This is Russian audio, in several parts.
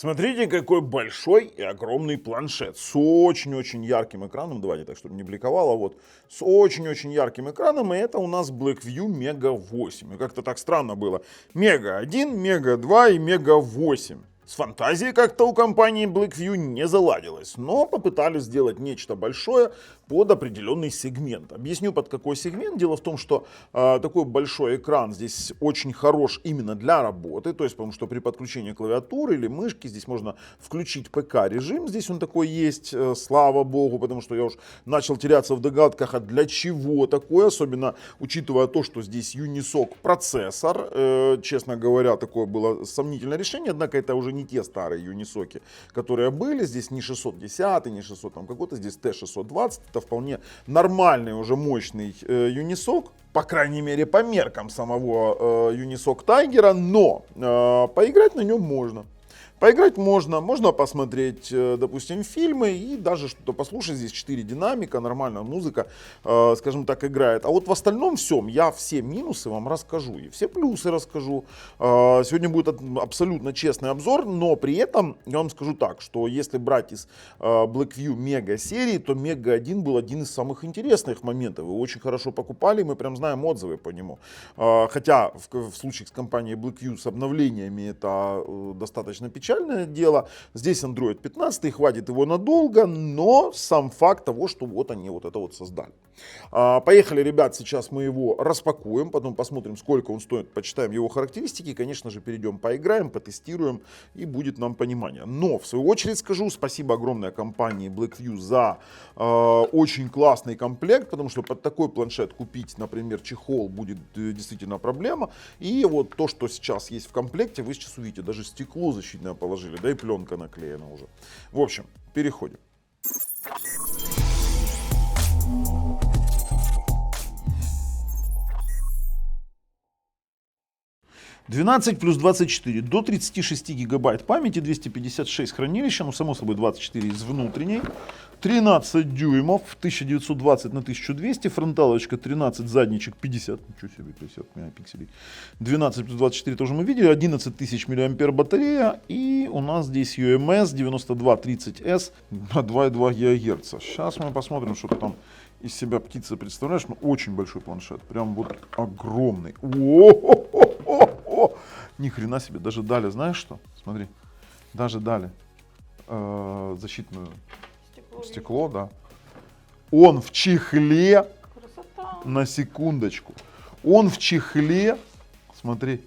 Смотрите, какой большой и огромный планшет с очень-очень ярким экраном. Давайте так, чтобы не бликовало. Вот с очень-очень ярким экраном. И это у нас Blackview Mega 8. И как-то так странно было. Mega 1, Mega 2 и Mega 8. С фантазией как-то у компании Blackview не заладилось, но попытались сделать нечто большое под определенный сегмент. Объясню, под какой сегмент. Дело в том, что такой большой экран здесь очень хорош именно для работы, то есть потому что при подключении клавиатуры или мышки здесь можно включить ПК-режим, здесь он такой есть, слава богу, потому что я уж начал теряться в догадках, а для чего такое, особенно учитывая то, что здесь Unisoc процессор. Честно говоря, такое было сомнительное решение, однако это уже не те старые Юнисоки, которые были. Здесь не 610, не 600 там какой-то, здесь T620. Это вполне нормальный, уже мощный Юнисок. По крайней мере, по меркам самого Unisoc Tiger. Но поиграть на нем можно. Поиграть можно посмотреть, допустим, фильмы и даже что-то послушать. Здесь 4 динамика, нормальная музыка, скажем так, играет. А вот в остальном всем я все минусы вам расскажу и все плюсы расскажу. Сегодня будет абсолютно честный обзор, но при этом я вам скажу так, что если брать из Blackview Mega серии, то Mega 1 был один из самых интересных моментов. Его очень хорошо покупали, мы прям знаем отзывы по нему. Хотя в случае с компанией Blackview с обновлениями это достаточно печально. Дело. Здесь Android 15, хватит его надолго, но сам факт того, что вот они вот это вот создали. Поехали, ребят, сейчас мы его распакуем, потом посмотрим, сколько он стоит, почитаем его характеристики, конечно же, перейдем, поиграем, потестируем и будет нам понимание. Но, в свою очередь, скажу спасибо огромной компании Blackview за очень классный комплект, потому что под такой планшет купить, например, чехол будет действительно проблема. И вот то, что сейчас есть в комплекте, вы сейчас увидите, даже стекло защитное положили, да и пленка наклеена уже. В общем, переходим. «12 плюс 24 до 36 гигабайт памяти, 256 хранилища, ну само собой 24 из внутренней, 13 дюймов, 1920 на 1200, фронталочка 13, задничек 50, ничего себе, 50 мегапикселей, 12 плюс 24 тоже мы видели, 11 тысяч мАh батарея, и у нас здесь UMS 9230S на 2,2 ГГц. Сейчас мы посмотрим, что там из себя птица представляешь, ну очень большой планшет, прям вот огромный. О-о-о-о-о! Ни хрена себе, даже дали, знаешь что? Смотри, даже дали защитную стекло, да. Он в чехле. Красота. На секундочку. Он в чехле. Смотри.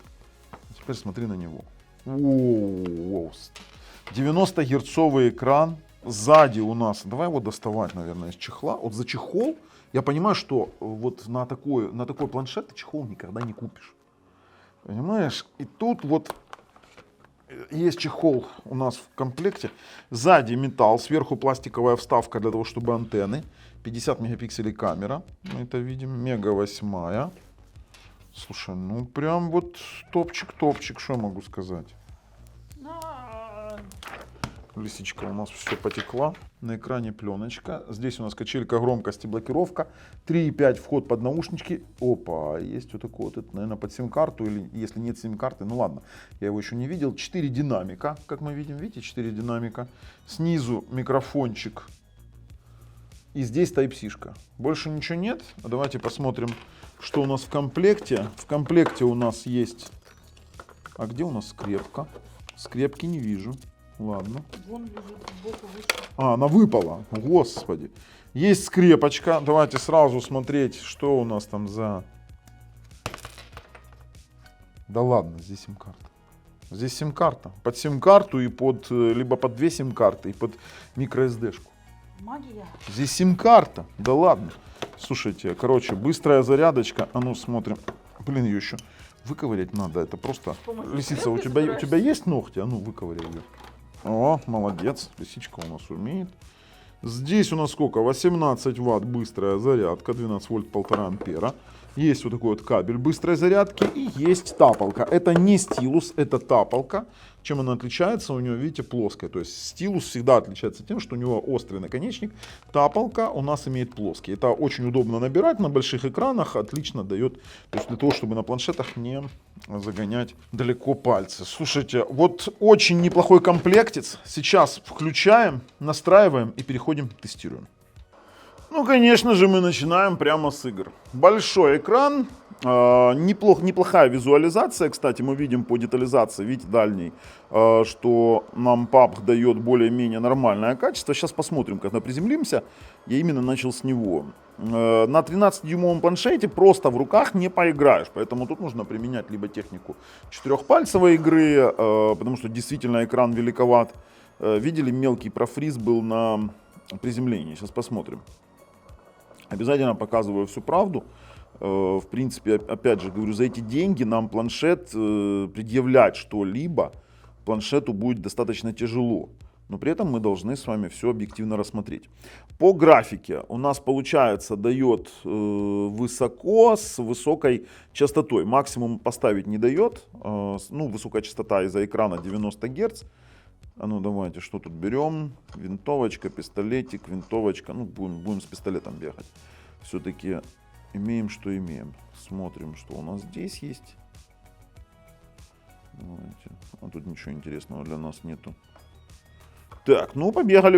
Теперь смотри на него. 90-герцовый экран. Сзади у нас, давай его доставать, наверное, из чехла. Вот за чехол, я понимаю, что вот на такой планшет ты чехол никогда не купишь. Понимаешь? И тут вот есть чехол у нас в комплекте. Сзади металл, сверху пластиковая вставка для того, чтобы антенны. 50 мегапикселей камера. Мы это видим. Мега 8. Слушай, ну прям вот топчик, что я могу сказать. Лисичка у нас все потекла. На экране пленочка. Здесь у нас качелька громкости, блокировка. 3,5 вход под наушнички. Опа, есть вот такой вот. Это, наверное, под сим-карту. Или если нет сим-карты, ну ладно. Я его еще не видел. 4 динамика, как мы видим. Видите, 4 динамика. Снизу микрофончик. И здесь Type-C-шка. Больше ничего нет. Давайте посмотрим, что у нас в комплекте. В комплекте у нас есть... А где у нас скрепка? Скрепки не вижу. Ладно. Вон лежит сбоку выше. Она выпала. Господи. Есть скрепочка. Давайте сразу смотреть, что у нас там за... Да ладно, здесь сим-карта. Здесь сим-карта. Под сим-карту и под... Либо под 2 сим-карты и под microSD-шку. Магия. Здесь сим-карта. Да ладно. Слушайте, короче, быстрая зарядочка. А ну смотрим. Блин, ее еще выковырять надо. Это просто... Лисица, у тебя есть ногти? А ну выковыряй ее. О, молодец, лисичка у нас умеет. Здесь у нас сколько? 18 ватт быстрая зарядка, 12 вольт 1,5 ампера. Есть вот такой вот кабель быстрой зарядки и есть тапалка. Это не стилус, это тапалка. Чем она отличается? У нее, видите, плоская. То есть стилус всегда отличается тем, что у него острый наконечник. Тапалка у нас имеет плоский. Это очень удобно набирать на больших экранах. Отлично дает, то есть для того, чтобы на планшетах не загонять далеко пальцы. Слушайте, вот очень неплохой комплектец. Сейчас включаем, настраиваем и переходим, тестируем. Ну, конечно же, мы начинаем прямо с игр. Большой экран, неплохая визуализация, кстати, мы видим по детализации, видите, дальней, что нам PUBG дает более-менее нормальное качество. Сейчас посмотрим, когда приземлимся. Я именно начал с него. На 13-дюймовом планшете просто в руках не поиграешь, поэтому тут нужно применять либо технику четырехпальцевой игры, потому что действительно экран великоват. Видели, мелкий профриз был на приземлении, сейчас посмотрим. Обязательно показываю всю правду. В принципе, опять же говорю, за эти деньги нам планшет предъявлять что-либо планшету будет достаточно тяжело. Но при этом мы должны с вами все объективно рассмотреть. По графике у нас получается дает высоко с высокой частотой. Максимум поставить не дает. Ну, высокая частота из-за экрана 90 Гц. А ну давайте, что тут берем? Винтовочка, пистолетик, винтовочка. Ну, будем с пистолетом бегать. Все-таки имеем, что имеем. Смотрим, что у нас здесь есть. Давайте. А тут ничего интересного для нас нету. Так, ну побегали,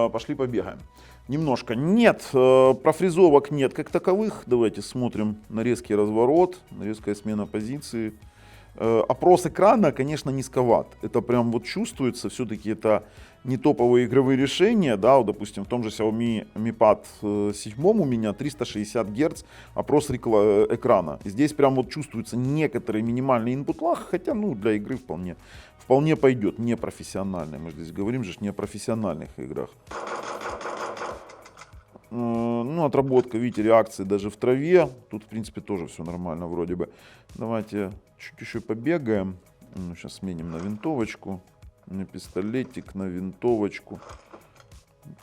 пошли побегаем. Немножко. Нет, профрезовок нет как таковых. Давайте смотрим на резкий разворот, на резкая смена позиции. Опрос экрана, конечно, низковат. Это прям вот чувствуется, все-таки это не топовые игровые решения, да, вот, допустим, в том же Xiaomi Mi Pad 7 у меня 360 Гц опрос экрана. И здесь прям вот чувствуется некоторый минимальный input lag, хотя, ну, для игры вполне пойдет, не профессиональный. Мы здесь говорим же не о профессиональных играх. Ну, отработка, видите, реакции даже в траве. Тут, в принципе, тоже все нормально вроде бы. Давайте чуть еще побегаем. Ну, сейчас сменим на винтовочку. На пистолетик, на винтовочку.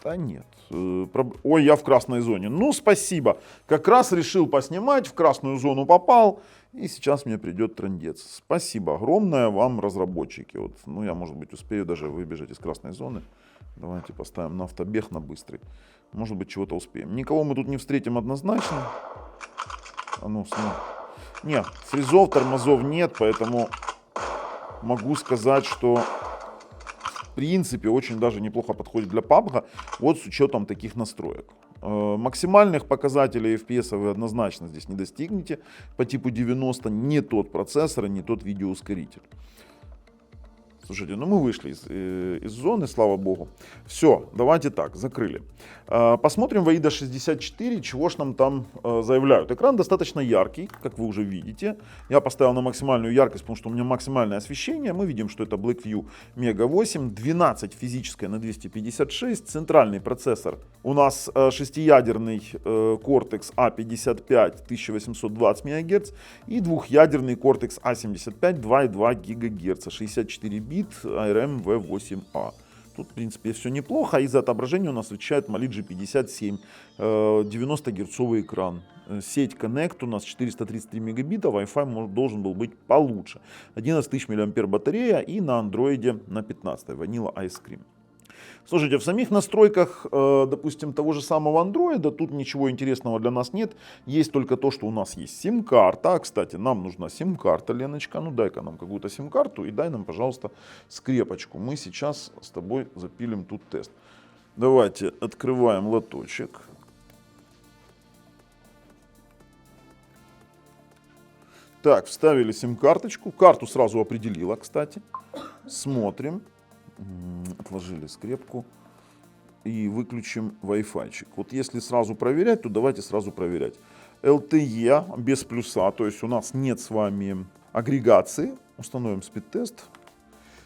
Да нет. Ой, я в красной зоне. Ну, спасибо. Как раз решил поснимать, в красную зону попал. И сейчас мне придет трындец. Спасибо огромное вам, разработчики. Вот, ну, я, может быть, успею даже выбежать из красной зоны. Давайте поставим на автобег, на быстрый. Может быть, чего-то успеем. Никого мы тут не встретим однозначно. А ну, нет, фризов, тормозов нет, поэтому могу сказать, что в принципе очень даже неплохо подходит для PUBG. Вот с учетом таких настроек. Максимальных показателей FPS вы однозначно здесь не достигнете. По типу 90 не тот процессор, не тот видеоускоритель. Слушайте, ну мы вышли из зоны, слава богу. Все, давайте так, закрыли. Посмотрим в AIDA 64, чего ж нам там заявляют. Экран достаточно яркий, как вы уже видите. Я поставил на максимальную яркость, потому что у меня максимальное освещение. Мы видим, что это BlackView Mega 8, 12 физическое на 256. Центральный процессор у нас 6-ядерный Cortex A55 1820 МГц и двухъядерный Cortex A75 2,2 ГГц, 64 бит, ARM V8A. Тут, в принципе, все неплохо. Из-за отображения у нас отвечает Mali G57, 90-герцовый экран. Сеть Connect у нас 433 мегабита, Wi-Fi должен был быть получше. 11 тысяч мАh батарея и на андроиде на 15 Vanilla Ice Cream. Слушайте, в самих настройках, допустим, того же самого андроида тут ничего интересного для нас нет. Есть только то, что у нас есть сим-карта. Кстати, нам нужна сим-карта, Леночка. Ну дай-ка нам какую-то сим-карту и дай нам, пожалуйста, скрепочку. Мы сейчас с тобой запилим тут тест. Давайте открываем лоточек. Так, вставили сим-карточку. Карту сразу определила, кстати. Смотрим. Отложили скрепку и выключим Wi-Fi. Вот если сразу проверять, то давайте сразу проверять. LTE без плюса, то есть у нас нет с вами агрегации. Установим спид-тест.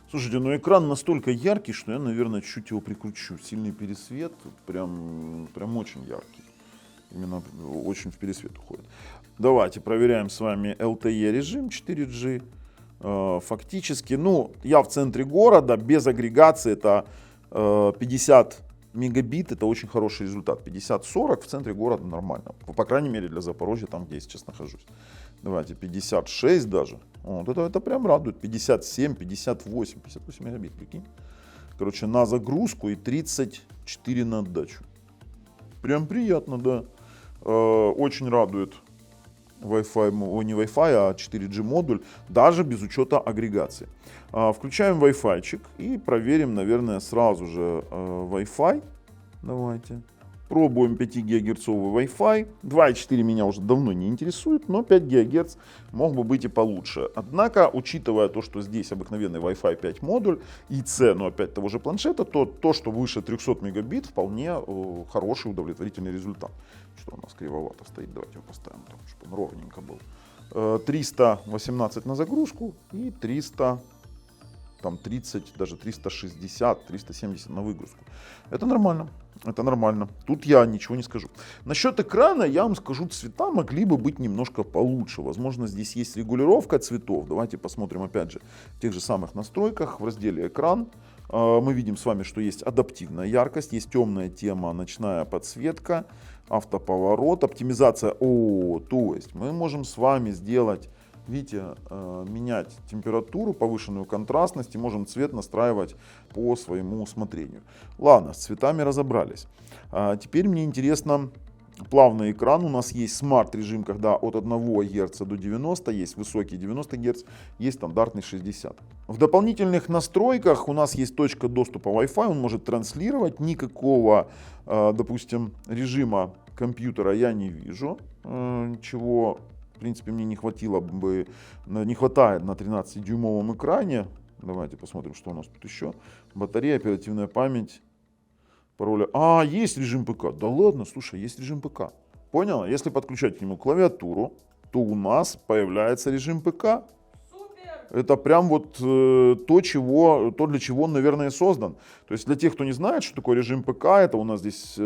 Слушайте, ну экран настолько яркий, что я, наверное, чуть его прикручу. Сильный пересвет, прям очень яркий. Именно очень в пересвет уходит. Давайте проверяем с вами LTE режим 4G. Фактически, ну, я в центре города, без агрегации это 50 мегабит это очень хороший результат. 50-40 в центре города нормально. По крайней мере для Запорожья, там где я сейчас нахожусь. Давайте 56 даже. Вот это прям радует. 57, 58, 58 мегабит, прикинь. Короче, на загрузку и 34 на отдачу. Прям приятно, да. Очень радует Wi-Fi, не Wi-Fi, а 4G модуль, даже без учета агрегации. Включаем Wi-Fi-чик и проверим, наверное, сразу же Wi-Fi. Давайте. Пробуем 5 ГГц Wi-Fi. 2,4 меня уже давно не интересует, но 5 ГГц мог бы быть и получше. Однако, учитывая то, что здесь обыкновенный Wi-Fi 5 модуль и цену опять того же планшета, то, что выше 300 мегабит, вполне хороший удовлетворительный результат. Что у нас кривовато стоит, давайте его поставим, так, чтобы он ровненько был. 318 на загрузку и 300, там 30, даже 360, 370 на выгрузку. Это нормально. Это нормально. Тут я ничего не скажу. Насчет экрана я вам скажу, цвета могли бы быть немножко получше. Возможно, здесь есть регулировка цветов. Давайте посмотрим опять же в тех же самых настройках в разделе экран. Мы видим с вами, что есть адаптивная яркость, есть темная тема, ночная подсветка, автоповорот, оптимизация. То есть мы можем с вами сделать, видите, менять температуру, повышенную контрастность и можем цвет настраивать по своему усмотрению. Ладно, с цветами разобрались. Теперь мне интересно плавный экран. У нас есть смарт-режим, когда от 1 Гц до 90, есть высокий 90 Гц, есть стандартный 60. В дополнительных настройках у нас есть точка доступа Wi-Fi, он может транслировать. Никакого, допустим, режима компьютера я не вижу, чего, в принципе, мне не хватает на 13-дюймовом экране. Давайте посмотрим, что у нас тут еще. Батарея, оперативная память. Пароля. Есть режим ПК. Да ладно, слушай, есть режим ПК. Понял? Если подключать к нему клавиатуру, то у нас появляется режим ПК. Супер! Это прям вот то, для чего он, наверное, создан. То есть для тех, кто не знает, что такое режим ПК, это у нас здесь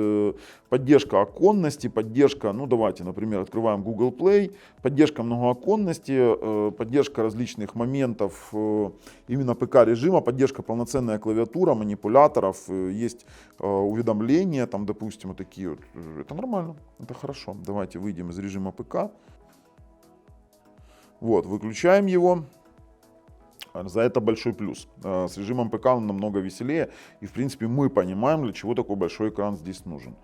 поддержка оконности, поддержка, давайте, например, открываем Google Play, поддержка многооконности, поддержка различных моментов именно ПК-режима, поддержка полноценная клавиатура, манипуляторов, есть уведомления, там, допустим, вот такие вот. Это нормально, это хорошо. Давайте выйдем из режима ПК. Вот, выключаем его. За это большой плюс. С режимом ПК он намного веселее. И, в принципе, мы понимаем, для чего такой большой экран здесь нужен.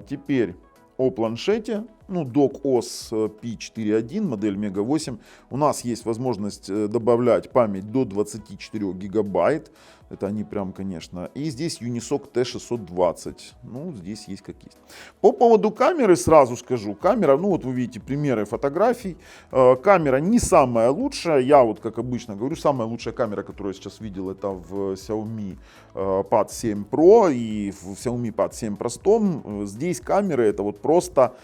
Теперь о планшете. DocOS P4.1, модель Mega 8. У нас есть возможность добавлять память до 24 гигабайт. Это они прям, конечно. И здесь Unisoc T620. Здесь есть как есть. По поводу камеры сразу скажу. Камера, вот вы видите примеры фотографий. Камера не самая лучшая. Я вот, как обычно говорю, самая лучшая камера, которую я сейчас видел, это в Xiaomi Pad 7 Pro и в Xiaomi Pad 7 простом. Здесь камеры это вот просто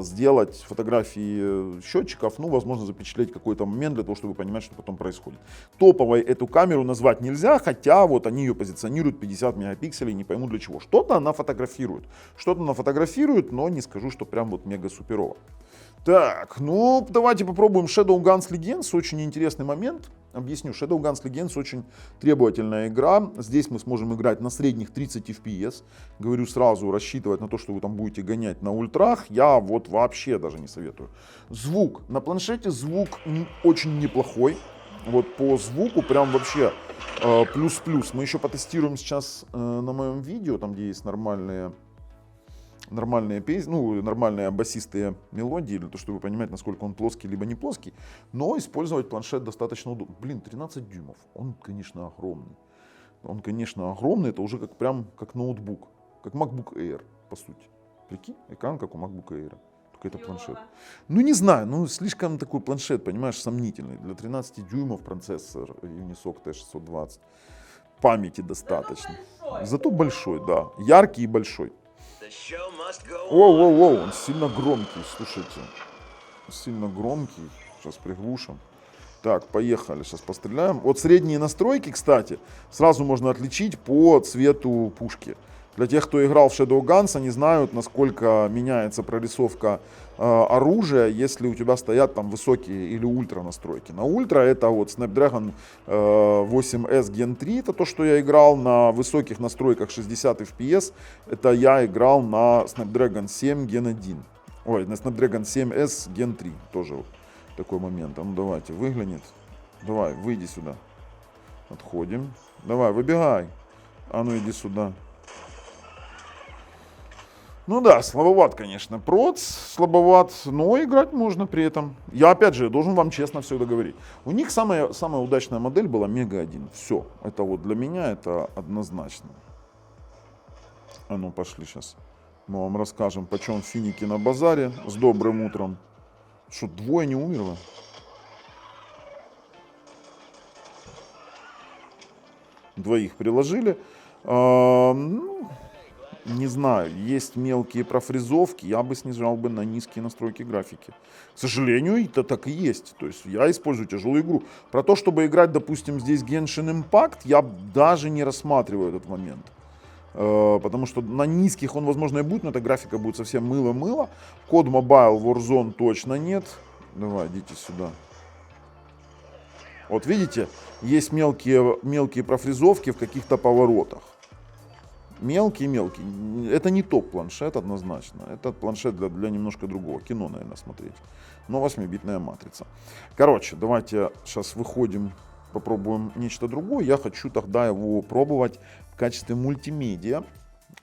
сделать фотографии счетчиков, возможно, запечатлеть какой-то момент для того, чтобы понимать, что потом происходит. Топовой эту камеру назвать нельзя, хотя вот они ее позиционируют 50 мегапикселей, не пойму для чего. Что-то она фотографирует, но не скажу, что прям вот мега суперово. Так, давайте попробуем Shadowguns Legends, очень интересный момент. Объясню, Shadowguns Legends очень требовательная игра. Здесь мы сможем играть на средних 30 FPS. Говорю сразу, рассчитывать на то, что вы там будете гонять на ультрах, я вот вообще даже не советую. Звук. На планшете звук очень неплохой. Вот по звуку прям вообще плюс-плюс. Мы еще потестируем сейчас на моем видео, там где есть нормальные песни, нормальные басистые мелодии, для того, чтобы понимать, насколько он плоский либо не плоский. Но использовать планшет достаточно удобно. 13 дюймов. Он, конечно, огромный. Это уже как ноутбук. Как MacBook Air, по сути. Прикинь, экран как у MacBook Air. Только это планшет. Не знаю, слишком такой планшет, понимаешь, сомнительный. Для 13 дюймов процессор Unisoc T620. Памяти достаточно. Зато большой, да. Яркий и большой. Воу, он сильно громкий, слушайте. Сильно громкий. Сейчас приглушим. Так, поехали, сейчас постреляем. Вот средние настройки, кстати, сразу можно отличить по цвету пушки. Для тех, кто играл в Shadowguns, они знают, насколько меняется прорисовка оружия, если у тебя стоят там высокие или ультра настройки. На ультра это вот Snapdragon 8S Gen 3, это то, что я играл. На высоких настройках 60 FPS, это я играл на Snapdragon 7 Gen 1. Ой, на Snapdragon 7S Gen 3, тоже вот такой момент. А ну давайте, выглянет. Давай, выйди сюда. Отходим. Давай, выбегай. А ну иди сюда. Ну да, слабоват, конечно, проц, слабоват, но играть можно при этом. Я, опять же, должен вам честно все договорить. У них самая удачная модель была Мега 1. Все, это вот для меня это однозначно. А ну, пошли сейчас. Мы вам расскажем, почем финики на базаре. С добрым утром. Что, двое не умерло? Двоих приложили. Не знаю, есть мелкие профрезовки, я бы снижал бы на низкие настройки графики. К сожалению, это так и есть. То есть я использую тяжелую игру. Про то, чтобы играть, допустим, здесь Genshin Impact, я даже не рассматриваю этот момент. Потому что на низких он, возможно, и будет, но эта графика будет совсем мыло-мыло. Код Mobile Warzone точно нет. Давай, идите сюда. Вот видите, есть мелкие профрезовки в каких-то поворотах. Мелкий. Это не топ-планшет однозначно. Это планшет для немножко другого. Кино, наверное, смотреть. Но 8-битная матрица. Короче, давайте сейчас выходим, попробуем нечто другое. Я хочу тогда его пробовать в качестве мультимедиа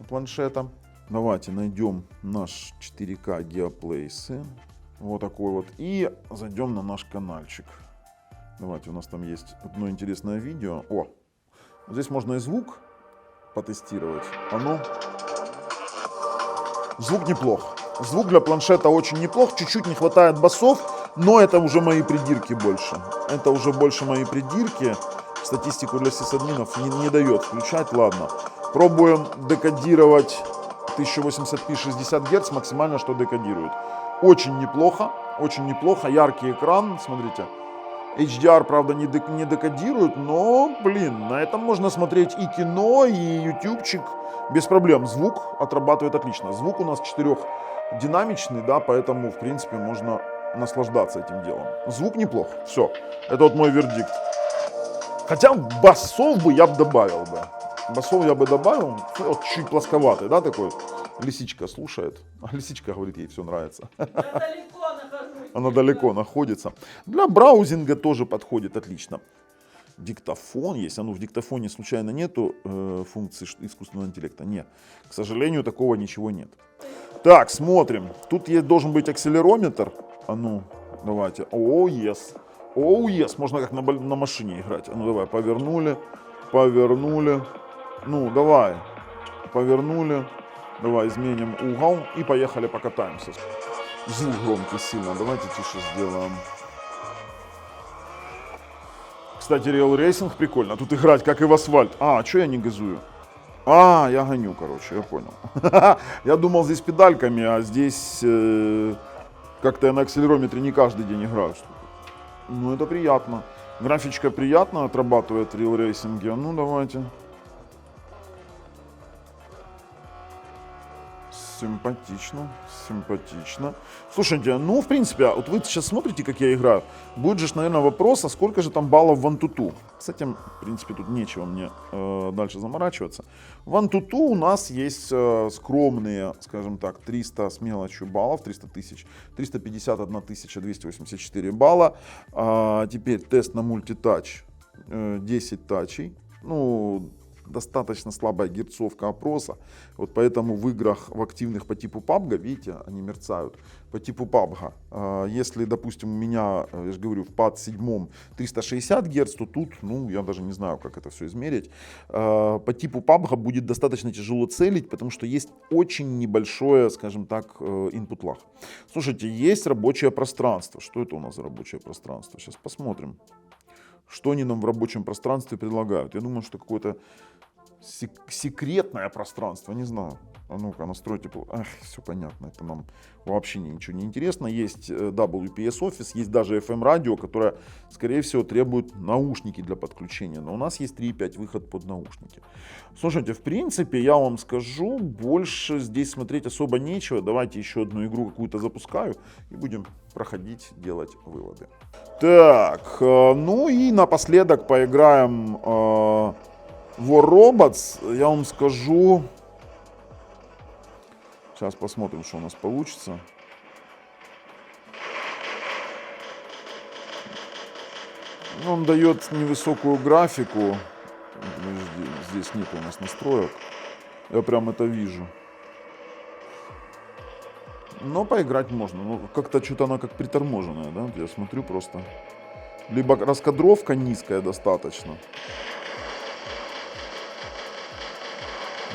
планшета. Давайте найдем наш 4К Geoplace. Вот такой вот. И зайдем на наш каналчик. Давайте, у нас там есть одно интересное видео. О, здесь можно и звук потестировать. А ну. Звук неплох. Звук для планшета очень неплох. Чуть-чуть не хватает басов, но это уже мои придирки больше. Это уже больше мои придирки. Статистику для сисадминов не дает включать. Ладно. Пробуем декодировать 1080p 60 Гц. Максимально, что декодирует. Очень неплохо. Очень неплохо. Яркий экран. Смотрите. HDR, правда, не декодирует, но, блин, на этом можно смотреть и кино, и ютубчик без проблем. Звук отрабатывает отлично. Звук у нас 4-динамичный, да, поэтому, в принципе, можно наслаждаться этим делом. Звук неплох. Все. Это вот мой вердикт. Хотя басов бы я бы добавил бы. Басов я бы добавил. Вот чуть плосковатый, да, такой. Лисичка слушает. А лисичка говорит, ей все нравится. Она далеко находится. Для браузинга тоже подходит отлично. Диктофон есть. А ну, в диктофоне случайно нету функции искусственного интеллекта? Нет. К сожалению, такого ничего нет. Так, смотрим. Тут должен быть акселерометр. А ну, давайте. Оу, yes. Оу, yes. Можно как на машине играть. А ну, давай, повернули. Повернули. Ну, давай. Повернули. Давай изменим угол и поехали покатаемся. Звук громкий сильно. Давайте тише сделаем. Кстати, Real Racing прикольно. Тут играть как и в асфальт. А что я не газую? А, я гоню, короче, я понял. Я думал здесь педальками, а здесь как-то я на акселерометре не каждый день играю. Ну, это приятно. Графичка приятно отрабатывает в Real Racing. Ну, давайте. Симпатично, симпатично. Слушайте, ну, в принципе, вот вы сейчас смотрите, как я играю. Будет же, наверное, вопрос, а сколько же там баллов в Antutu? С этим, в принципе, тут нечего мне дальше заморачиваться. В Antutu у нас есть скромные, скажем так, 300 с мелочью баллов, 300 тысяч, 351 284 балла. Теперь тест на мультитач, 10 тачей. Ну, достаточно слабая герцовка опроса, вот поэтому в играх в активных по типу PUBG, видите, они мерцают, по типу PUBG, если, допустим, у меня, я же говорю, в PAD 7 360 Гц, то тут, ну, я даже не знаю, как это все измерить, по типу PUBG будет достаточно тяжело целить, потому что есть очень небольшое, скажем так, input lag. Слушайте, есть рабочее пространство. Что это у нас за рабочее пространство? Сейчас посмотрим. Что они нам в рабочем пространстве предлагают? Я думаю, что какое-то секретное пространство, не знаю. А ну-ка, настройте. Ах, все понятно, это нам вообще ничего не интересно. Есть WPS Office, есть даже FM радио, которое, скорее всего, требует наушники для подключения. Но у нас есть 3.5 выход под наушники. Слушайте, в принципе, я вам скажу, больше здесь смотреть особо нечего. Давайте еще одну игру какую-то запускаю и будем проходить, делать выводы. Так, ну и напоследок поиграем War Robots. Я вам скажу... Сейчас посмотрим, что у нас получится. Он дает невысокую графику. Здесь нет у нас настроек. Я прям это вижу. Но поиграть можно. Ну, как-то что-то она как приторможенная, да? Я смотрю просто. Либо раскадровка низкая достаточно.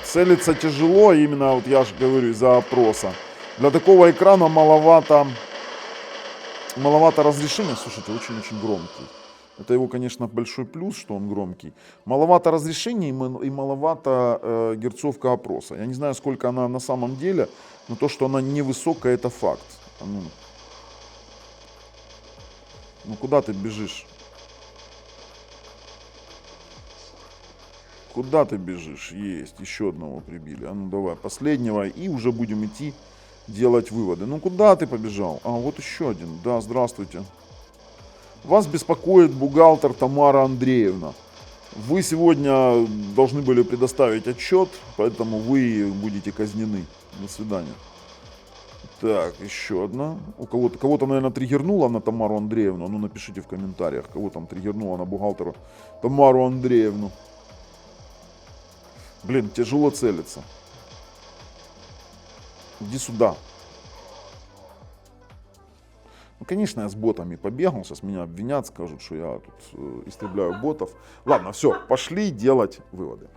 Целиться тяжело, именно вот я же говорю, из-за опроса. Для такого экрана маловато разрешения. Слушайте, очень-очень громкий. Это его, конечно, большой плюс, что он громкий. Маловато разрешения и маловато герцовка опроса. Я не знаю, сколько она на самом деле, но то, что она невысокая, это факт. Ну куда ты бежишь? Куда ты бежишь? Есть, еще одного прибили. А ну давай, последнего, и уже будем идти делать выводы. Ну куда ты побежал? А, вот еще один. Да, здравствуйте. Вас беспокоит бухгалтер Тамара Андреевна. Вы сегодня должны были предоставить отчет, поэтому вы будете казнены. До свидания. Так, еще одна. У кого-то, наверное, триггернула на Тамару Андреевну. Ну, напишите в комментариях, кого там триггернула на бухгалтера Тамару Андреевну. Блин, тяжело целиться. Иди сюда. Ну, конечно, я с ботами побегал. Сейчас меня обвинят, скажут, что я тут истребляю ботов. Ладно, все, пошли делать выводы.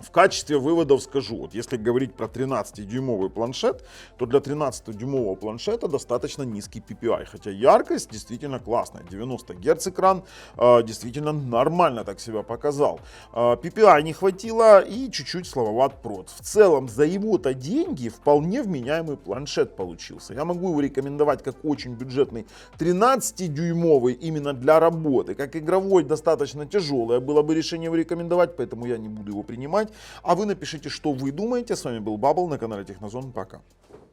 В качестве выводов скажу, вот если говорить про 13-дюймовый планшет, то для 13-дюймового планшета достаточно низкий PPI, хотя яркость действительно классная, 90 Гц экран действительно нормально так себя показал. PPI не хватило и чуть-чуть слабоват прот. В целом за его-то деньги вполне вменяемый планшет получился. Я могу его рекомендовать как очень бюджетный 13-дюймовый именно для работы, как игровой достаточно тяжелое было бы решение его рекомендовать, поэтому я не буду его принимать. А вы напишите, что вы думаете. С вами был Бабл на канале Технозон. Пока.